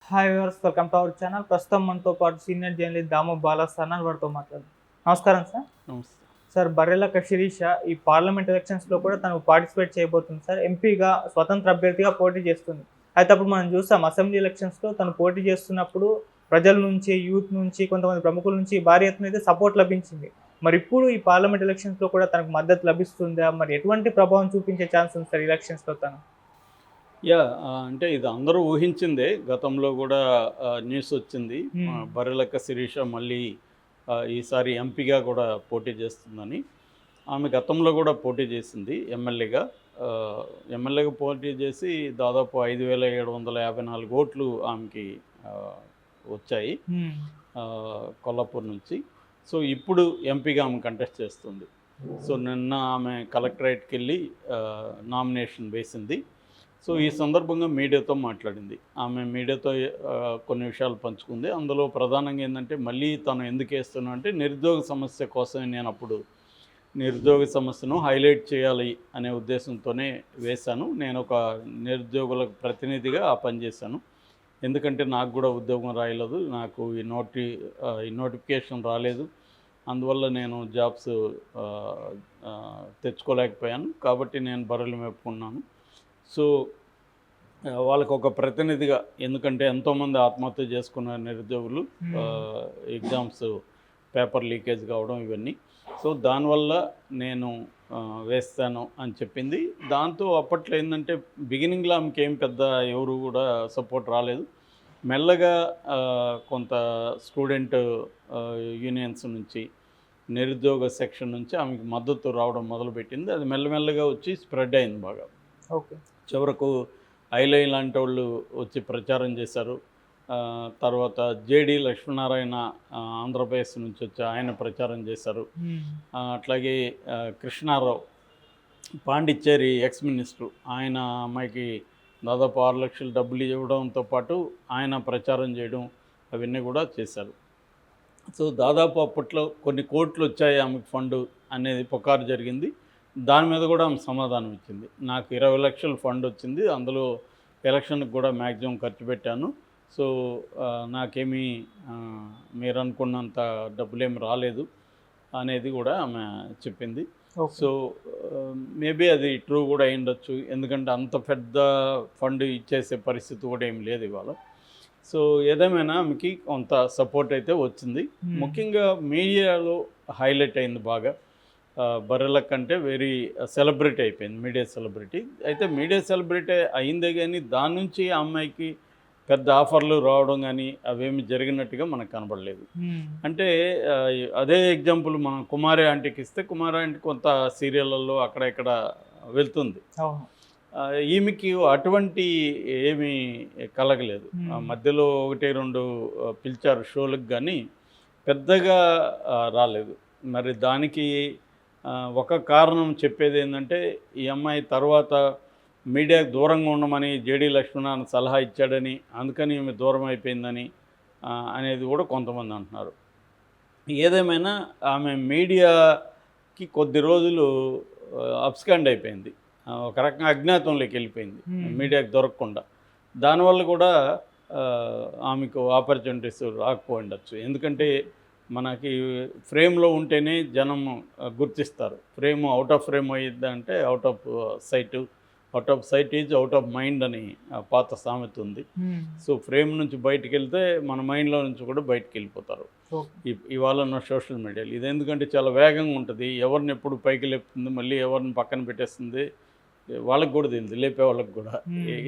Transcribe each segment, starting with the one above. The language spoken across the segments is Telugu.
Hi viewers, welcome to our channel. ప్రస్తుతం మనతో పాటు సీనియర్ జర్నలిస్ట్ దాము బాలస్థానాల్ వారితో మాట్లాడు. నమస్కారం సార్. నమస్తే. సార్, బర్రెలక్క శిరీష ఈ పార్లమెంట్ ఎలక్షన్స్లో కూడా తను పార్టిసిపేట్ చేయబోతుంది సార్. ఎంపీగా స్వతంత్ర అభ్యర్థిగా పోటీ చేస్తుంది. అయితే అప్పుడు మనం చూసాం అసెంబ్లీ ఎలక్షన్స్లో తను పోటీ చేస్తున్నప్పుడు ప్రజల నుంచి, యూత్ నుంచి, కొంతమంది ప్రముఖుల నుంచి భారీ ఎత్తున అయితే సపోర్ట్ లభించింది. మరి ఇప్పుడు ఈ పార్లమెంట్ ఎలక్షన్స్లో కూడా తనకు మద్దతు లభిస్తుందా? మరి ఎటువంటి ప్రభావం చూపించే ఛాన్స్ ఉంది సార్ ఎలక్షన్స్లో తను? అంటే ఇది అందరూ ఊహించిందే. గతంలో కూడా న్యూస్ వచ్చింది. బర్రెలక్క శిరీష మళ్ళీ ఈసారి ఎంపీగా కూడా పోటీ చేస్తుందని. ఆమె గతంలో కూడా పోటీ చేసింది ఎమ్మెల్యేగా. ఎమ్మెల్యేగా పోటీ చేసి దాదాపు 5,754 ఓట్లు ఆమెకి వచ్చాయి కొల్లాపూర్ నుంచి. సో ఇప్పుడు ఎంపీగా ఆమె కంటెస్ట్ చేస్తుంది. సో నిన్న ఆమె కలెక్టరేట్కి వెళ్ళి నామినేషన్ వేసింది. సో ఈ సందర్భంగా మీడియాతో మాట్లాడింది. ఆమె మీడియాతో కొన్ని విషయాలు పంచుకుంది. అందులో ప్రధానంగా ఏంటంటే, మళ్ళీ తను ఎందుకు వేస్తున్నా అంటే, నిరుద్యోగ సమస్య కోసమే నేను అప్పుడు నిరుద్యోగ సమస్యను హైలైట్ చేయాలి అనే ఉద్దేశంతోనే వేశాను. నేను ఒక నిరుద్యోగుల ప్రతినిధిగా ఆ పని చేశాను. ఎందుకంటే నాకు కూడా ఉద్యోగం రాయలేదు, నాకు ఈ నోటిఫికేషన్ రాలేదు. అందువల్ల నేను జాబ్స్ తెచ్చుకోలేకపోయాను. కాబట్టి నేను బర్రెలు మేపుకున్నాను. సో వాళ్ళకు ఒక ప్రతినిధిగా, ఎందుకంటే ఎంతోమంది ఆత్మహత్య చేసుకున్న నిరుద్యోగులు, ఎగ్జామ్స్ పేపర్ లీకేజ్ కావడం ఇవన్నీ. సో దానివల్ల నేను వేస్తాను అని చెప్పింది. దాంతో అప్పట్లో ఏంటంటే, బిగినింగ్లో ఆమెకి ఏం పెద్ద ఎవరు కూడా సపోర్ట్ రాలేదు. మెల్లగా కొంత స్టూడెంట్ యూనియన్స్ నుంచి, నిరుద్యోగ సెక్షన్ నుంచి ఆమెకి మద్దతు రావడం మొదలుపెట్టింది. అది మెల్లమెల్లగా వచ్చి స్ప్రెడ్ అయింది బాగా. ఓకే. చివరకు ఐలై లాంటి వాళ్ళు వచ్చి ప్రచారం చేశారు. తర్వాత జేడి లక్ష్మీనారాయణ ఆంధ్రప్రదేశ్ నుంచి వచ్చి ఆయన ప్రచారం చేశారు. అట్లాగే కృష్ణారావు పాండిచ్చేరి ఎక్స్ మినిస్టర్, ఆయన అమ్మాయికి దాదాపు 6 లక్షలు డబ్బులు ఇవ్వడంతో పాటు ఆయన ప్రచారం చేయడం అవన్నీ కూడా చేశారు. సో దాదాపు అప్పట్లో కొన్ని కోట్లు వచ్చాయి ఆమెకు ఫండ్ అనేది పుకారు జరిగింది. దాని మీద కూడా ఆమె సమాధానం ఇచ్చింది. నాకు 20 లక్షలు ఫండ్ వచ్చింది, అందులో ఎలక్షన్కి కూడా మ్యాక్సిమం ఖర్చు పెట్టాను. సో నాకేమీ మీరు అనుకున్నంత డబ్బులేమి రాలేదు అనేది కూడా ఆమె చెప్పింది. సో మేబీ అది ట్రూ కూడా అయి ఉండొచ్చు. ఎందుకంటే అంత పెద్ద ఫండ్ ఇచ్చేసే పరిస్థితి కూడా ఏమి లేదు ఇవాళ. సో ఏదేమైనా ఆమెకి కొంత సపోర్ట్ అయితే వచ్చింది. ముఖ్యంగా మీడియాలో హైలైట్ అయింది బాగా. బర్రెలక్క అంటే వెరీ సెలబ్రిటీ అయిపోయింది, మీడియా సెలబ్రిటీ. అయితే మీడియా సెలబ్రిటీ అయిందే కానీ దాని నుంచి ఆ అమ్మాయికి పెద్ద ఆఫర్లు రావడం కానీ అవేమి జరిగినట్టుగా మనకు కనబడలేదు. అంటే అదే ఎగ్జాంపుల్ మనం కుమారి ఆంటీకి ఇస్తే, కుమారి ఆంటీ కొంత సీరియళ్ళల్లో అక్కడ ఇక్కడ వెళ్తుంది. ఈమెకి అటువంటి ఏమీ కలగలేదు. మధ్యలో 1-2 పిలిచారు షోలకు, కానీ పెద్దగా రాలేదు. మరి దానికి ఒక కారణం చెప్పేది ఏంటంటే, ఈ అమ్మాయి తర్వాత మీడియాకు దూరంగా ఉండమని జేడీ లక్ష్మీనారాయణ సలహా ఇచ్చాడని, అందుకని ఈమె దూరం అయిపోయిందని అనేది కూడా కొంతమంది అంటున్నారు. ఏదేమైనా ఆమె మీడియాకి కొద్ది రోజులు అబ్స్కాండ్ అయిపోయింది, ఒక రకంగా అజ్ఞాతంలోకి వెళ్ళిపోయింది మీడియాకి దొరకకుండా. దానివల్ల కూడా ఆమెకు ఆపర్చునిటీస్ రాకపోయిండొచ్చు. ఎందుకంటే మనకి ఫ్రేమ్లో ఉంటేనే జనం గుర్తిస్తారు. ఫ్రేమ్ అవుట్ ఆఫ్ ఫ్రేమ్ అయ్యిద్దంటే out of sight is out of mind అని పాత సామెత ఉంది. సో ఫ్రేమ్ నుంచి బయటికి వెళ్తే మన మైండ్లో నుంచి కూడా బయటికి వెళ్ళిపోతారు ఇవాళ ఉన్న సోషల్ మీడియాలో. ఇది ఎందుకంటే చాలా వేగంగా ఉంటుంది, ఎవరిని ఎప్పుడు పైకి లేపుతుంది, మళ్ళీ ఎవరిని పక్కన పెట్టేస్తుంది, వాళ్ళకి కూడా తెలియదు, లేపే వాళ్ళకి కూడా.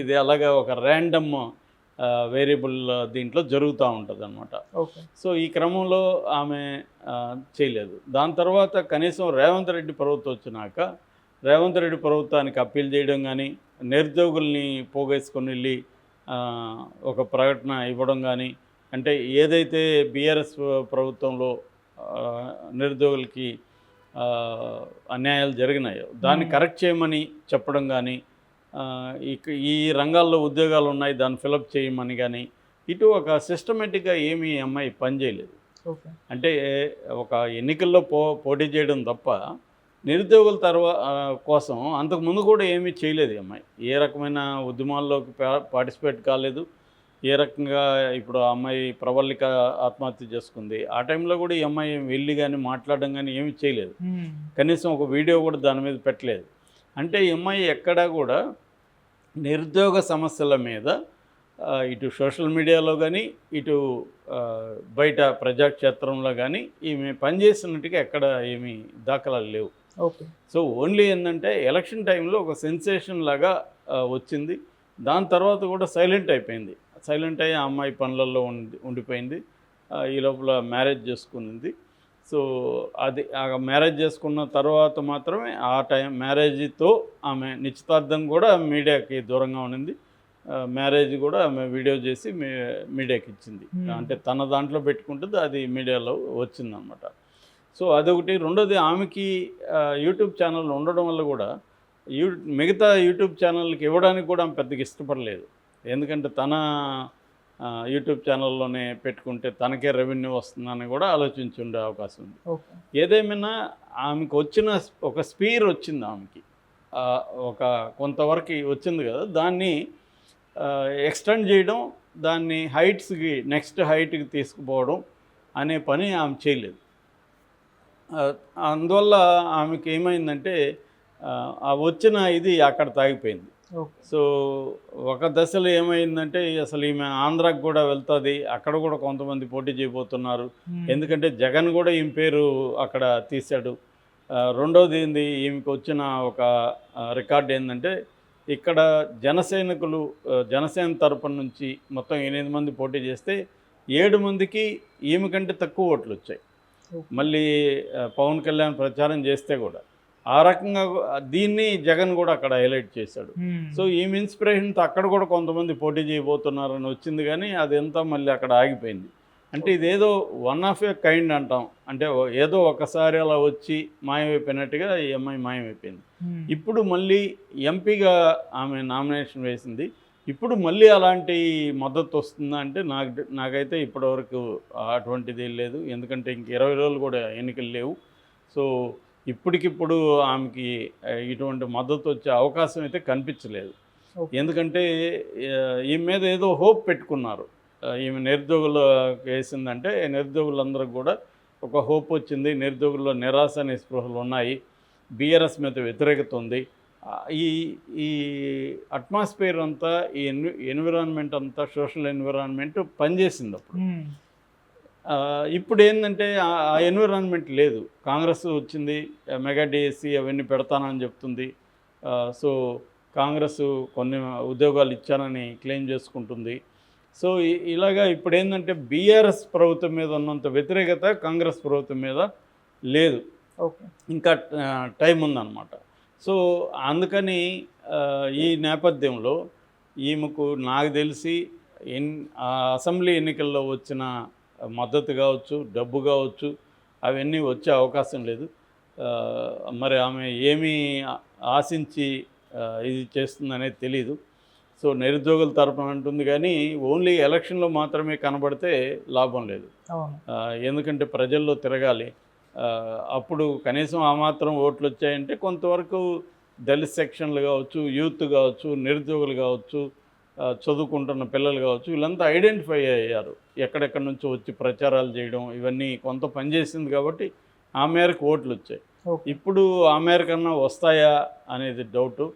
ఇది అలాగా ఒక ర్యాండమ్ వేరియబుల్ దీంట్లో జరుగుతూ ఉంటుంది అన్నమాట. సో ఈ క్రమంలో ఆమె చేయలేదు. దాని తర్వాత కనీసం రేవంత్ రెడ్డి ప్రభుత్వం వచ్చినాక రేవంత్ రెడ్డి ప్రభుత్వానికి అప్పీల్ చేయడం కానీ, నిరుద్యోగుల్ని పోగేసుకొని వెళ్ళి ఒక ప్రకటన ఇవ్వడం కానీ, అంటే ఏదైతే బీఆర్ఎస్ ప్రభుత్వంలో నిరుద్యోగులకి అన్యాయాలు జరిగినాయో దాన్ని కరెక్ట్ చేయమని చెప్పడం కానీ, ఈ రంగాల్లో ఉద్యోగాలు ఉన్నాయి దాన్ని ఫిలప్ చేయమని కానీ, ఇటు ఒక సిస్టమేటిక్గా ఏమీ అమ్మాయి పనిచేయలేదు. అంటే ఒక ఎన్నికల్లో పోటీ చేయడం తప్ప నిరుద్యోగుల కోసం అంతకుముందు కూడా ఏమీ చేయలేదు అమ్మాయి. ఏ రకమైన ఉద్యమాల్లోకి పార్టిసిపేట్ కాలేదు. ఏ రకంగా ఇప్పుడు ఆ అమ్మాయి ప్రవల్లిక ఆత్మహత్య చేసుకుంది, ఆ టైంలో కూడా ఈ అమ్మాయి వెళ్ళి కానీ మాట్లాడడం కానీ ఏమీ చేయలేదు. కనీసం ఒక వీడియో కూడా దాని మీద పెట్టలేదు. అంటే ఈ అమ్మాయి ఎక్కడా కూడా నిరుద్యోగ సమస్యల మీద ఇటు సోషల్ మీడియాలో కానీ ఇటు బయట ప్రజాక్షేత్రంలో కానీ ఈమె పనిచేసినట్టుగా ఎక్కడ ఏమీ దాఖలాలు లేవు. ఓకే. సో ఓన్లీ ఏంటంటే ఎలక్షన్ టైంలో ఒక సెన్సేషన్ లాగా వచ్చింది. దాని తర్వాత కూడా సైలెంట్ అయిపోయింది. సైలెంట్ అయ్యి ఆ అమ్మాయి పనులలో ఉండిపోయింది. ఈ లోపల మ్యారేజ్ చేసుకుంది. సో అది ఆ మ్యారేజ్ చేసుకున్న తర్వాత మాత్రమే ఆ టైం మ్యారేజ్తో ఆమె నిశ్చితార్థం కూడా మీడియాకి దూరంగా ఉండింది. మ్యారేజ్ కూడా ఆమె వీడియో చేసి మీడియాకి ఇచ్చింది. అంటే తన దాంట్లో పెట్టుకుంటుంది, అది మీడియాలో వచ్చిందనమాట. సో అదొకటి. రెండోది, ఆమెకి యూట్యూబ్ ఛానల్ ఉండడం వల్ల కూడా మిగతా యూట్యూబ్ ఛానల్కి ఇవ్వడానికి కూడా ఆమె పెద్దగా ఇష్టపడలేదు. ఎందుకంటే తన యూట్యూబ్ ఛానల్లోనే పెట్టుకుంటే తనకే రెవెన్యూ వస్తుందని కూడా ఆలోచించి ఉండే అవకాశం ఉంది. ఏదేమైనా ఆమెకు వచ్చిన ఒక స్పీర్ వచ్చింది, ఆమెకి ఒక కొంతవరకు వచ్చింది కదా, దాన్ని ఎక్స్టెండ్ చేయడం, దాన్ని హైట్స్కి నెక్స్ట్ హైట్కి తీసుకుపోవడం అనే పని ఆమె చేయలేదు. అందువల్ల ఆమెకి ఏమైందంటే వచ్చిన ఇది అక్కడ తాగిపోయింది. సో ఒక దశలో ఏమైందంటే అసలు ఈమె ఆంధ్రాకి కూడా వెళ్తుంది, అక్కడ కూడా కొంతమంది పోటీ చేయబోతున్నారు. ఎందుకంటే జగన్ కూడా ఈమె పేరు అక్కడ తీశాడు. రెండోది ఏంది, ఈమెకు వచ్చిన ఒక రికార్డ్ ఏంటంటే ఇక్కడ జనసేన తరపున నుంచి మొత్తం 8 మంది పోటీ చేస్తే 7 మందికి ఈమె కంటే తక్కువ ఓట్లు వచ్చాయి. మళ్ళీ పవన్ కళ్యాణ్ ప్రచారం చేస్తే కూడా ఆ రకంగా దీన్ని జగన్ కూడా అక్కడ హైలైట్ చేశాడు. సో ఈమె ఇన్స్పిరేషన్తో అక్కడ కూడా కొంతమంది పోటీ చేయబోతున్నారని వచ్చింది, కానీ అదంతా మళ్ళీ అక్కడ ఆగిపోయింది. అంటే ఇదేదో వన్ ఆఫ్ ఏ కైండ్ అంటాం, అంటే ఏదో ఒకసారి అలా వచ్చి మాయమైపోయినట్టుగా ఈ అమ్మాయి మాయమైపోయింది. ఇప్పుడు మళ్ళీ ఎంపీగా ఆమె నామినేషన్ వేసింది. ఇప్పుడు మళ్ళీ అలాంటి మద్దతు వస్తుందా అంటే నాకైతే ఇప్పటివరకు అటువంటిది లేదు. ఎందుకంటే ఇంక 20 రోజులు కూడా ఎన్నికలు లేవు. సో ఇప్పటికిప్పుడు ఆమెకి ఇటువంటి మద్దతు వచ్చే అవకాశం అయితే కనిపించలేదు. ఎందుకంటే ఈమె మీద ఏదో హోప్ పెట్టుకున్నారు. ఈమె నిరుద్యోగులు వేసిందంటే నిరుద్యోగులందరికీ కూడా ఒక హోప్ వచ్చింది. నిరుద్యోగుల్లో నిరాశ నిస్పృహలు ఉన్నాయి, బీఆర్ఎస్ మీద వ్యతిరేకత ఉంది. ఈ అట్మాస్ఫియర్ అంతా, ఈ ఎన్విరాన్మెంట్ అంతా, సోషల్ ఎన్విరాన్మెంట్ పనిచేసింది అప్పుడు. ఇప్పుడు ఏంటంటే ఆ ఎన్విరాన్మెంట్ లేదు. కాంగ్రెస్ వచ్చింది, మెగా డిఎస్సి అవన్నీ పెడతానని చెప్తుంది. సో కాంగ్రెస్ కొన్ని ఉద్యోగాలు ఇచ్చానని క్లెయిమ్ చేసుకుంటుంది. సో ఇలాగా ఇప్పుడు ఏంటంటే బీఆర్ఎస్ ప్రభుత్వం మీద ఉన్నంత వ్యతిరేకత కాంగ్రెస్ ప్రభుత్వం మీద లేదు. ఇంకా టైం ఉందన్నమాట. సో అందుకని ఈ నేపథ్యంలో ఈమెకు నాకు తెలిసి అసెంబ్లీ ఎన్నికల్లో వచ్చిన మద్దతు కావచ్చు, డబ్బు కావచ్చు, అవన్నీ వచ్చే అవకాశం లేదు. మరి ఆమె ఏమీ ఆశించి ఇది చేస్తుందనేది తెలీదు. సో నిరుద్యోగుల తరపున అంటుంది, కానీ ఓన్లీ ఎలక్షన్లో మాత్రమే కనబడితే లాభం లేదు. ఎందుకంటే ప్రజల్లో తిరగాలి. అప్పుడు కనీసం ఆ మాత్రం ఓట్లు వచ్చాయంటే కొంతవరకు దళిత సెక్షన్లు కావచ్చు, యూత్ కావచ్చు, నిరుద్యోగులు కావచ్చు, చదువుకుంటున్న పిల్లలు కావచ్చు, వీళ్ళంతా ఐడెంటిఫై అయ్యారు. ఎక్కడెక్కడి నుంచో వచ్చి ప్రచారాలు చేయడం ఇవన్నీ కొంత పనిచేసింది కాబట్టి ఆ మేరకు ఓట్లు వచ్చాయి. ఇప్పుడు ఆ మేరకన్నా వస్తాయా అనేది డౌటు.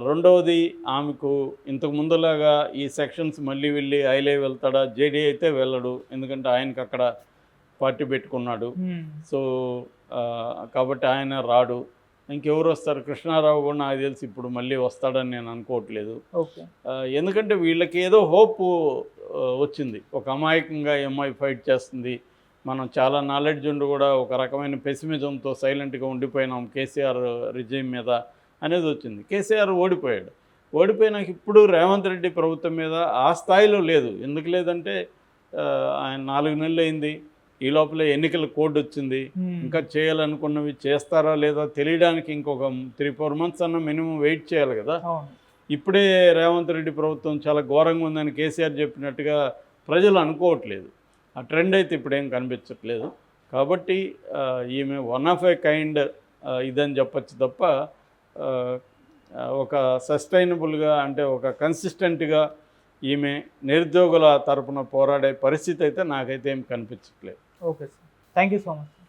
రెండవది, ఆమెకు ఇంతకు ముందులాగా ఈ సెక్షన్స్ మళ్ళీ వెళ్ళి ఐలే వెళ్తాడా? జేడీ అయితే వెళ్ళడు, ఎందుకంటే ఆయనకు అక్కడ పార్టీ పెట్టుకున్నాడు. సో కాబట్టి ఆయన రాడు. ఇంకెవరు వస్తారు? కృష్ణారావు కూడా నాకు తెలిసి ఇప్పుడు మళ్ళీ వస్తాడని నేను అనుకోవట్లేదు. ఎందుకంటే వీళ్ళకి ఏదో హోప్ వచ్చింది. ఒక అమాయకంగా ఎంఐ ఫైట్ చేస్తుంది, మనం చాలా నాలెడ్జ్ ఉండి కూడా ఒక రకమైన పెసిమిజంతో సైలెంట్గా ఉండిపోయినాం కేసీఆర్ రిజైమ్ మీద అనేది వచ్చింది. కేసీఆర్ ఓడిపోయాడు. ఓడిపోయినాక ఇప్పుడు రేవంత్ రెడ్డి ప్రభుత్వం మీద ఆ స్థాయిలో లేదు. ఎందుకు లేదంటే ఆయన 4 నెలలు అయింది, ఈ లోపల ఎన్నికల కోడ్ వచ్చింది. ఇంకా చేయాలనుకున్నవి చేస్తారా లేదా తెలియడానికి ఇంకొక 3-4 మంత్స్ అన్న మినిమం వెయిట్ చేయాలి కదా. ఇప్పుడే రేవంత్ రెడ్డి ప్రభుత్వం చాలా ఘోరంగా ఉందని కేసీఆర్ చెప్పినట్టుగా ప్రజలు అనుకోవట్లేదు. ఆ ట్రెండ్ అయితే ఇప్పుడేం కనిపించట్లేదు. కాబట్టి ఈమె వన్ ఆఫ్ ఏ కైండ్ ఇదని చెప్పచ్చు తప్ప ఒక సస్టైనబుల్గా, అంటే ఒక కన్సిస్టెంట్గా ఈమె నిరుద్యోగుల తరపున పోరాడే పరిస్థితి అయితే నాకైతే ఏం కనిపించట్లేదు. Okay sir, thank you so much.